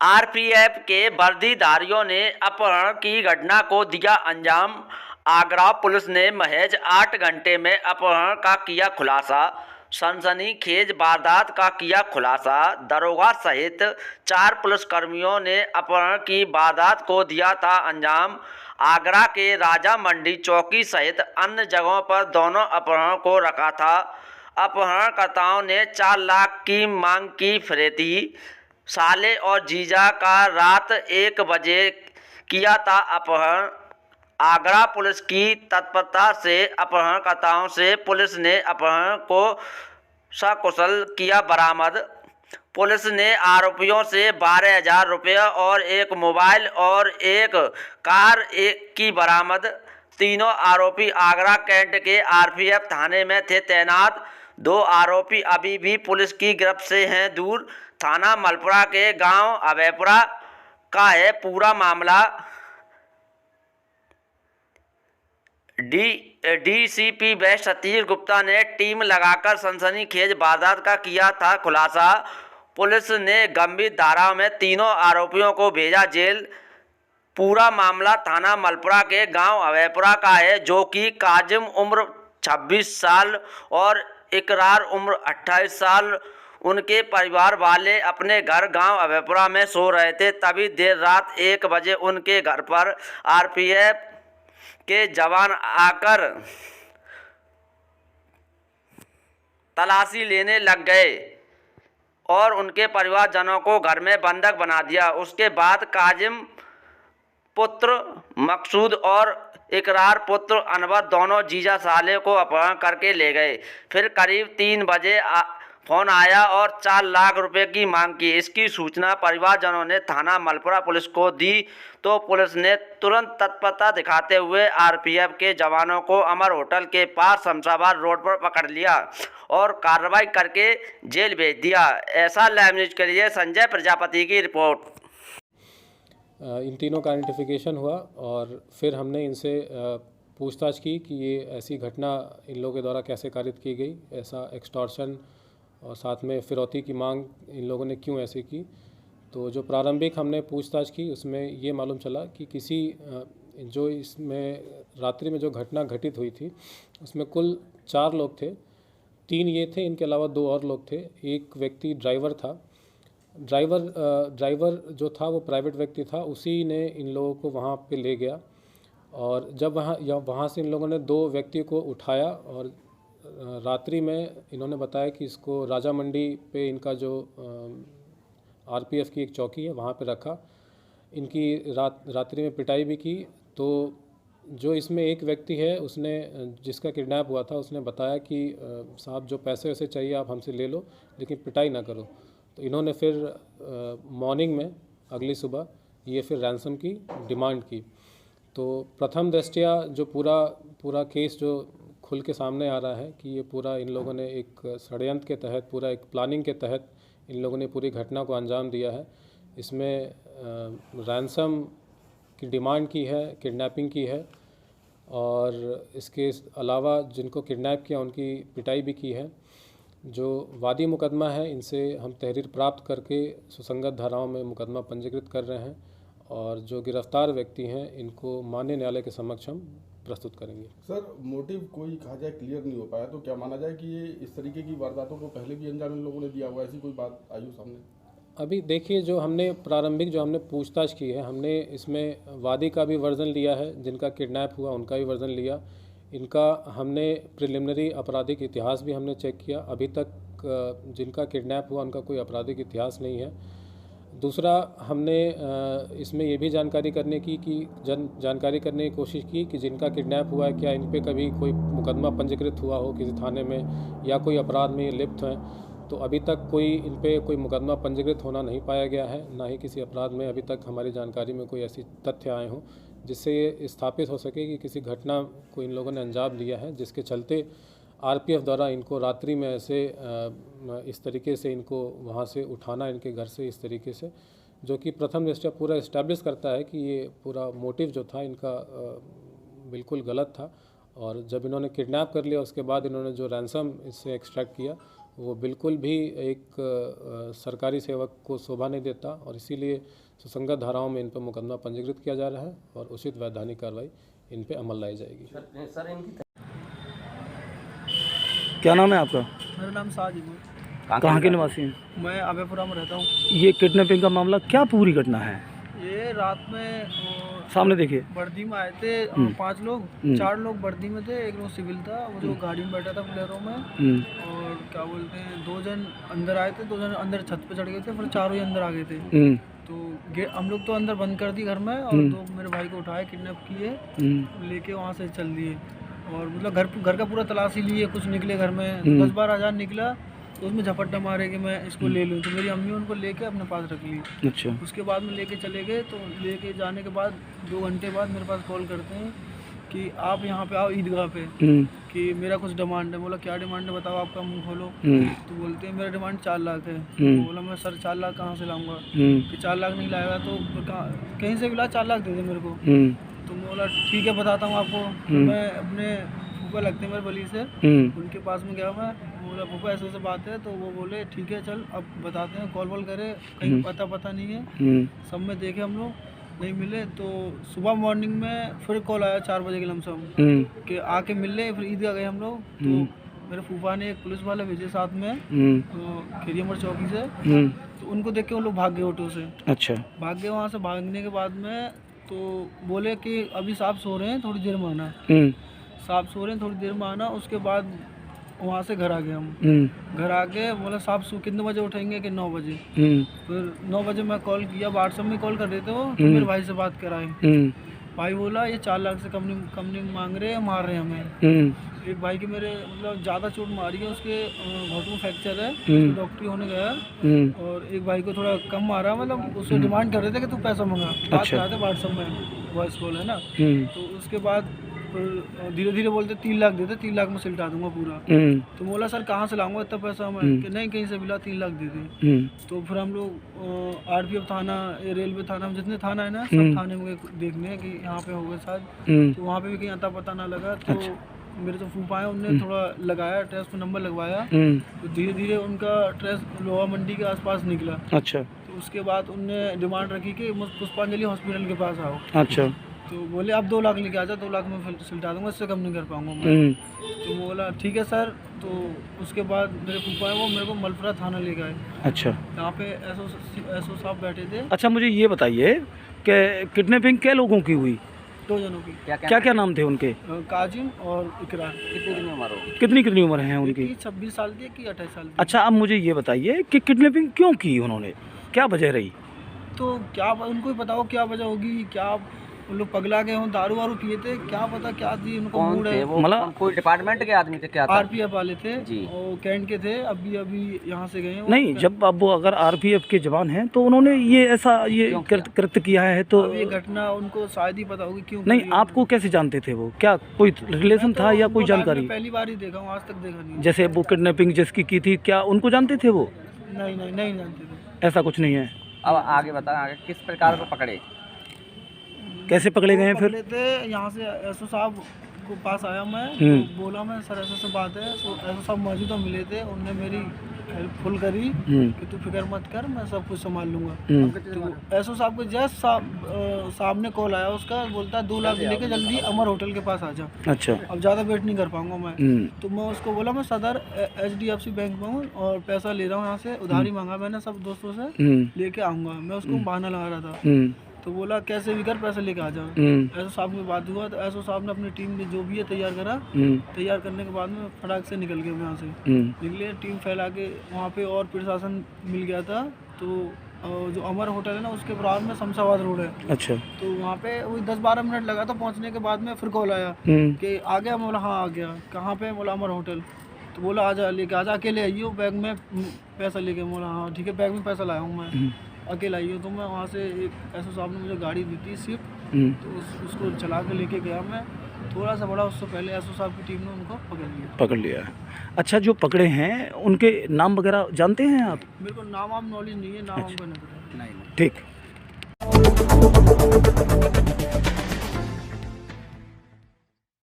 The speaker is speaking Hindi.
आरपीएफ के वर्दीधारियों ने अपहरण की घटना को दिया अंजाम। आगरा पुलिस ने महज 8 घंटे में अपहरण का किया खुलासा। सनसनीखेज वारदात का किया खुलासा। दरोगा सहित 4 पुलिसकर्मियों ने अपहरण की वारदात को दिया था अंजाम। आगरा के राजा मंडी चौकी सहित अन्य जगहों पर दोनों अपहरणों को रखा था। अपहरणकर्ताओं ने 4 लाख की मांग की फिरौती। साले और जीजा का रात 1 बजे किया था अपहरण। आगरा पुलिस की तत्परता से अपहरणकर्ताओं से पुलिस ने अपहरण को सकुशल किया बरामद। पुलिस ने आरोपियों से 12,000 रुपये और एक मोबाइल और एक कार की बरामद। तीनों आरोपी आगरा कैंट के आरपीएफ थाने में थे तैनात। 2 आरोपी अभी भी पुलिस की गिरफ्त से हैं दूर। थाना मलपुरा के गांव अभयपुरा का है पूरा मामला। डीसीपी वेस्ट सतीश गुप्ता ने टीम लगाकर सनसनीखेज वारदात का किया था खुलासा। पुलिस ने गंभीर धाराओं में तीनों आरोपियों को भेजा जेल। पूरा मामला थाना मलपुरा के गांव अभयपुरा का है, जो कि काजिम उम्र 26 साल और इकरार उम्र 28 साल उनके परिवार वाले अपने घर गांव अभयपुरा में सो रहे थे। तभी देर रात 1 बजे उनके घर पर आरपीएफ के जवान आकर तलाशी लेने लग गए और उनके परिवारजनों को घर में बंधक बना दिया। उसके बाद काजिम पुत्र मकसूद और इकरार पुत्र अनवर दोनों जीजा साले को अपहरण करके ले गए। फिर करीब 3 बजे फोन आया और 4 लाख रुपए की मांग की। इसकी सूचना परिवारजनों ने थाना मलपुरा पुलिस को दी तो पुलिस ने तुरंत तत्परता दिखाते हुए आरपीएफ के जवानों को अमर होटल के पास शमशाबाद रोड पर पकड़ लिया और कार्रवाई करके जेल भेज दिया। ऐसा लाइव न्यूज के लिए संजय प्रजापति की रिपोर्ट। इन तीनों का आइडेंटिफिकेशन हुआ और फिर हमने इनसे पूछताछ की कि ये ऐसी घटना इन लोगों के द्वारा कैसे कारित की गई, ऐसा एक्सटॉर्शन और साथ में फिरौती की मांग इन लोगों ने क्यों ऐसे की। तो जो प्रारंभिक हमने पूछताछ की उसमें ये मालूम चला कि किसी जो इसमें रात्रि में जो घटना घटित हुई थी उसमें कुल 4 लोग थे। 3 ये थे, इनके अलावा 2 और लोग थे। एक व्यक्ति ड्राइवर था। ड्राइवर जो था वो प्राइवेट व्यक्ति था, उसी ने इन लोगों को वहाँ पे ले गया और जब वहाँ से इन लोगों ने 2 व्यक्ति को उठाया और रात्रि में इन्होंने बताया कि इसको राजा मंडी पे इनका जो आरपीएफ की एक चौकी है वहाँ पे रखा। इनकी रात्रि में पिटाई भी की। तो जो इसमें एक व्यक्ति है उसने जिसका किडनैप हुआ था उसने बताया कि साहब जो पैसे वैसे चाहिए आप हमसे ले लो लेकिन पिटाई ना करो। तो इन्होंने फिर मॉर्निंग में अगली सुबह ये फिर रैंसम की डिमांड की। तो प्रथम दृष्टया जो पूरा केस जो खुल के सामने आ रहा है कि ये पूरा इन लोगों ने एक षड्यंत्र के तहत, पूरा एक प्लानिंग के तहत इन लोगों ने पूरी घटना को अंजाम दिया है। इसमें रैंसम की डिमांड की है, किडनैपिंग की है और इसके अलावा जिनको किडनैप किया उनकी पिटाई भी की है। जो वादी मुकदमा है इनसे हम तहरीर प्राप्त करके सुसंगत धाराओं में मुकदमा पंजीकृत कर रहे हैं और जो गिरफ्तार व्यक्ति हैं इनको माननीय न्यायालय के समक्ष हम प्रस्तुत करेंगे। सर, मोटिव कोई कहा जाए क्लियर नहीं हो पाया, तो क्या माना जाए कि ये इस तरीके की वारदातों को पहले भी अंजाम इन लोगों ने दिया हुआ, ऐसी कोई बात आई हो सामने? अभी देखिए, जो हमने प्रारंभिक जो हमने पूछताछ की है, हमने इसमें वादी का भी वर्जन लिया है, जिनका किडनैप हुआ उनका भी वर्जन लिया। इनका हमने प्रिलिमिनरी आपराधिक इतिहास भी हमने चेक किया। अभी तक जिनका किडनैप हुआ उनका कोई आपराधिक इतिहास नहीं है। दूसरा, हमने इसमें ये भी जानकारी करने की जानकारी की कोशिश की कि जिनका किडनैप हुआ है क्या इन पे कभी कोई मुकदमा पंजीकृत हुआ हो किसी थाने में या कोई अपराध में ये लिप्त हैं। तो अभी तक कोई इन पे कोई मुकदमा पंजीकृत होना नहीं पाया गया है, ना ही किसी अपराध में अभी तक हमारी जानकारी में कोई ऐसी तथ्य आए हों जिससे ये स्थापित हो सके कि किसी घटना को इन लोगों ने अंजाम दिया है, जिसके चलते आरपीएफ द्वारा इनको रात्रि में ऐसे इस तरीके से इनको वहाँ से उठाना, इनके घर से इस तरीके से, जो कि प्रथम दृष्टया पूरा इस्टेब्लिश करता है कि ये पूरा मोटिव जो था इनका बिल्कुल गलत था। और जब इन्होंने किडनैप कर लिया उसके बाद इन्होंने जो रैंसम इससे एक्सट्रैक्ट किया वो बिल्कुल भी एक सरकारी सेवक को शोभा नहीं देता और इसीलिए सुसंगत धाराओं में इन पर मुकदमा पंजीकृत किया जा रहा है और उचित वैधानिक कार्रवाई इन पे अमल लाई जाएगी। क्या नाम है आपका? मेरा नाम साजिद है। कहाँ के निवासी हैं? मैं अभयपुरा में रहता हूँ। ये किडनैपिंग का मामला क्या पूरी घटना है? ये रात में सामने देखिए। वर्दी में आए थे 5 लोग, 4 लोग वर्दी में थे, एक लोग सिविल था, वो जो गाड़ी में बैठा था बोलेरो में, और क्या बोलते हैं 2 जन अंदर आए थे, 2 जन अंदर छत पे चढ़ गए थे, फिर चारों ही अंदर आ गए थे। तो हम लोग तो अंदर बंद कर दी घर में, और 2 मेरे भाई को उठाए, किडनैप किए, लेके वहाँ से चल दिए, और मतलब घर का पूरा तलाशी लिए, कुछ निकले घर में 10-12 हज़ार निकला, तो उसमें झपट्टा मारे कि मैं इसको ले लूँ, तो मेरी अम्मी उनको लेके अपने पास रख ली। अच्छा। उसके बाद में लेके चले गए, तो लेके जाने के बाद 2 घंटे बाद मेरे पास कॉल करते हैं कि आप यहाँ पे आओ ईदगाह पे, कि मेरा कुछ डिमांड है। बोला क्या डिमांड है बताओ, आपका मुंह खोलो। तो बोलते हैं मेरा डिमांड 4 लाख है। तो बोला मैं सर 4 लाख कहाँ से लाऊंगा, कि 4 लाख नहीं लाएगा तो कहीं से भी ला, 4 लाख दे दे मेरे को। तो बोला ठीक है बताता हूँ आपको। मैं अपने फूफा लगते हैं मेरे बली से, उनके पास में गया मैं, बोला फूफा ऐसे ऐसे बात है, तो वो बोले ठीक है चल अब बताते हैं। कॉल वॉल करे, कहीं पता नहीं है, सब में देखे हम लोग, नहीं मिले। तो सुबह मॉर्निंग में फिर कॉल आया 4 बजे के लमसम कि आके मिल ले। फिर ईदगाह गए हम लोग, तो मेरे फूफा ने एक पुलिस वाला भेजे साथ में खिरियमर चौकी से, तो उनको देख के वो लोग भाग गए ऑटो से। अच्छा। भाग गए। वहाँ से भागने के बाद में तो बोले कि अभी साहब सो रहे हैं, थोड़ी देर में आना। साहब सो रहे हैं, थोड़ी देर में आना। उसके बाद वहाँ से घर आ गए हम। घर आ गए, बोला साहब कितने बजे उठेंगे, कि 9 बजे। फिर 9 बजे मैं कॉल किया, व्हाट्सएप में कॉल कर देते हो, तो मेरे भाई से बात कराए। भाई बोला ये 4 लाख से कम नहीं मांग रहे हैं, मार रहे हैं हमें। एक भाई के मेरे मतलब ज़्यादा चोट मारी है, उसके घुटने में फ्रैक्चर है, तो डॉक्टरी होने गया। और एक भाई को थोड़ा कम मारा, मतलब उससे डिमांड कर रहे थे कि तू पैसा मंगा। बात कर रहे थे व्हाट्सएप में, वॉइस कॉल है ना। तो उसके बाद धीरे धीरे बोलते 3 लाख देते, 3 लाख में सिलटा दूंगा पूरा। तो बोला सर कहाँ से लाऊंगा इतना पैसा मैं, कि नहीं कहीं से मिला, 3 लाख दे दे। तो फिर हम लोग RPF थाना, रेलवे थाना, जितने थाना है ना, सब थाने में देखने कि यहाँ पे हो गए शायद। तो वहाँ पे भी कहीं अता पता ना लगा। तो मेरे तो फूफा है, उनने थोड़ा लगाया, ट्रेस पे नंबर लगवाया। तो धीरे धीरे उनका ट्रेस लोहा मंडी के आसपास निकला। अच्छा। तो उसके बाद उनने डिमांड रखी कि पुष्पांजलि हॉस्पिटल के पास आओ। अच्छा। तो बोले आप 2 लाख लेके आ जाओ, 2 लाख में सिलटा दूंगा, इससे कम नहीं कर पाऊंगा मैं। तो बोला ठीक है सर। तो उसके बाद मेरे फूफा है, वो मेरे को मलपुरा थाना ले गए। अच्छा। यहाँ पे एसओ साहब बैठे थे। अच्छा, मुझे ये बताइए कि किडनैपिंग क्या लोगों की हुई? 2 जनों की। क्या क्या नाम थे उनके? काजिम और इकरार। कितनी उम्र है उनकी? 26 साल की, 28 साल की। अच्छा, अब मुझे ये बताइए कि किडनैपिंग क्यों की उन्होंने, क्या वजह रही? तो क्या उनको ही बताओ क्या वजह होगी, क्या उन लोग पगला गए हों, दारू वारू पिए थे, क्या पता क्या थी उनको मूड है। मतलब कोई डिपार्टमेंट के आदमी थे क्या? RPF वाले थे और कैंट के थे, अभी यहाँ से गए। नहीं, जब अब वो अगर RPF के जवान हैं तो उन्होंने ये ऐसा कृत्य किया है, तो ये घटना उनको शायद ही पता होगी क्यों। नहीं, आपको कैसे जानते थे वो? क्या कोई रिलेशन था या कोई जानकारी? पहली बार ही देखा हूँ, आज तक देखा नहीं। जैसे वो किडनैपिंग जिसकी की थी, क्या उनको जानते थे वो? नहीं जानते थे। ऐसा कुछ नहीं है। अब आगे बता, आगे किस प्रकार को पकड़े, कैसे पकड़े गए हैं फिर? थे यहाँ से एसओ साहब को पास आया मैं, तो बोला मैं सर ऐसा बात है। तो एसओ साहब मौजूद मिले थे, उनने मेरी हेल्प फुल करी कि तू फिक्र मत कर, मैं सब कुछ संभाल लूँगा। तो एसओ साहब को जस्ट सामने कॉल आया उसका, बोलता है 2 लाख लेके जल्दी अमर होटल के पास आ जा। अच्छा। अब ज़्यादा वेट नहीं कर पाऊँगा मैं। तो मैं उसको बोला मैं सदर HDFC बैंक में हूँ और पैसा ले रहा हूँ यहाँ से, उधारी मांगा मैंने सब दोस्तों से, लेके आऊँगा। मैं उसको बहाना लगा रहा था। तो बोला कैसे भी कर पैसे लेके आ जाओ। एसओ साहब में बात हुआ, तो एसओ साहब ने अपनी टीम में जो भी है तैयार करा। तैयार करने के बाद में फटाक से निकल गए यहाँ से। निकले, टीम फैला के वहाँ पे और प्रशासन मिल गया था। तो जो अमर होटल है ना, उसके बराबर में शमशाबाद रोड है। अच्छा। तो वहाँ पे वही 10-12 मिनट लगा था पहुँचने के बाद में। फिर कॉल आया कि आ गया। मैं बोला हाँ आ गया। कहाँ पे? बोला अमर होटल। तो बोला आजा, लेके आजा, अकेले आइए, बैग में पैसा लेके। बोला हाँ ठीक है, बैग में पैसा लाया हूँ मैं, अकेला आई हो। तो मैं वहाँ से एक एसओ साहब ने मुझे गाड़ी दी थी स्विफ्ट, तो उसको चला के लेके गया मैं। थोड़ा सा बड़ा, उससे पहले एसओ साहब की टीम ने उनको पकड़ लिया। अच्छा, जो पकड़े हैं उनके नाम वगैरह जानते हैं आप? मेरे को नाम नॉलेज नहीं है, नाम हमको नहीं पता। ठीक।